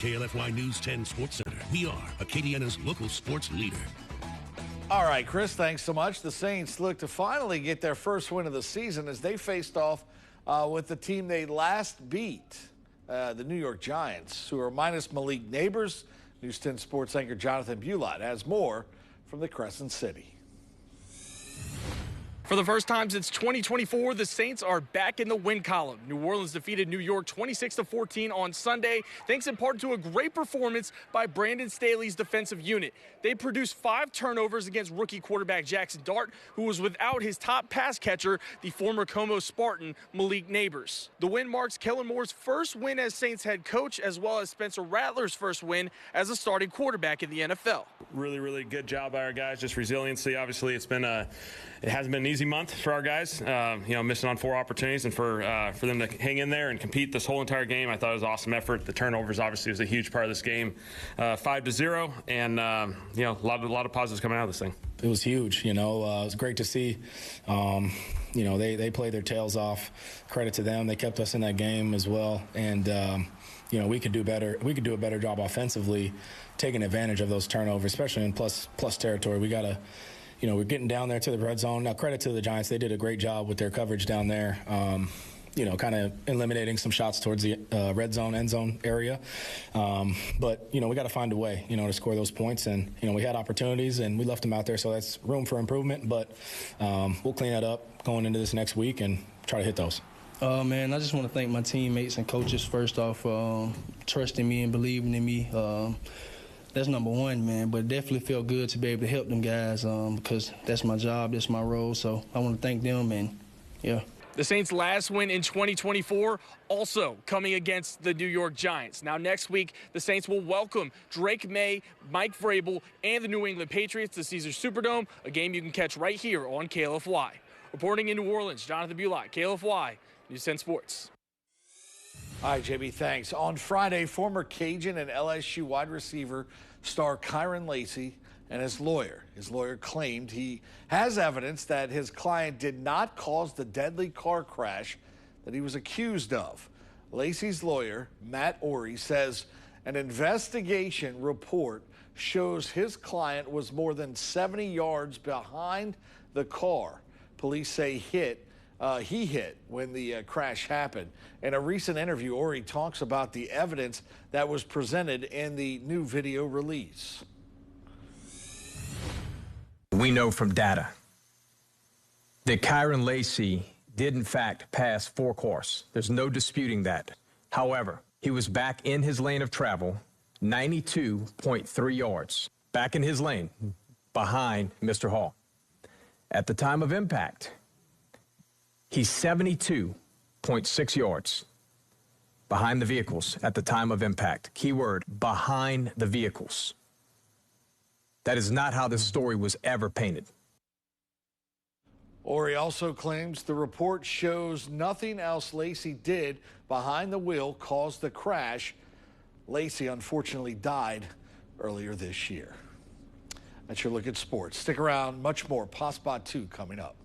KLFY News 10 Sports Center. We are Acadiana's local sports leader. All right, Chris, thanks so much. The Saints look to finally get their first win of the season as they faced off with the team they last beat, the New York Giants, who are minus Malik Neighbors. News 10 Sports anchor Jonathan Bulott has more from the Crescent City. For the first time since 2024, the Saints are back in the win column. New Orleans defeated New York 26-14 on Sunday, thanks in part to a great performance by Brandon Staley's defensive unit. They produced 5 turnovers against rookie quarterback Jackson Dart, who was without his top pass catcher, the former Como Spartan Malik Neighbors. The win marks Kellen Moore's first win as Saints head coach, as well as Spencer Rattler's first win as a starting quarterback in the NFL. Really good job by our guys. Just resiliency. Obviously, it hasn't been an easy month for our guys. Missing on 4 opportunities, and for them to hang in there and compete this whole entire game, I thought it was an awesome effort. The turnovers obviously was a huge part of this game. 5-0, and a lot of positives coming out of this thing. It was huge. It was great to see. They played their tails off. Credit to them. They kept us in that game as well, and we could do better. We could do a better job offensively, taking advantage of those turnovers, especially in plus territory. We got to. We're getting down there to the red zone. Now, credit to the Giants. They did a great job with their coverage down there, kind of eliminating some shots towards the red zone, end zone area. But we got to find a way, to score those points. And, we had opportunities, and we left them out there, so that's room for improvement. But we'll clean that up going into this next week and try to hit those. Man, I just want to thank my teammates and coaches, first off, trusting me and believing in me. That's number one, man, but it definitely felt good to be able to help them guys because that's my job, that's my role, so I want to thank them, and yeah. The Saints' last win in 2024 also coming against the New York Giants. Now, next week, the Saints will welcome Drake May, Mike Vrabel, and the New England Patriots to Caesars Superdome, a game you can catch right here on KLFY. Reporting in New Orleans, Jonathan Bulott, KLFY, News 10 Sports. All right, JB, thanks. On Friday, former Cajun and LSU wide receiver star Kyron Lacy and his lawyer claimed he has evidence that his client did not cause the deadly car crash that he was accused of. Lacy's lawyer, Matt Ory, says an investigation report shows his client was more than 70 yards behind the car police say he hit when the crash happened. In a recent interview, Ory talks about the evidence that was presented in the new video release. We know from data that Kyron Lacy did in fact pass 4 cars. There's no disputing that. However, he was back in his lane of travel, 92.3 yards, back in his lane, behind Mr. Hall. At the time of impact, he's 72.6 yards behind the vehicles at the time of impact. Keyword, behind the vehicles. That is not how this story was ever painted. Ory also claims the report shows nothing else Lacy did behind the wheel caused the crash. Lacy unfortunately died earlier this year. That's your look at sports. Stick around, much more Passe Sports 2 coming up.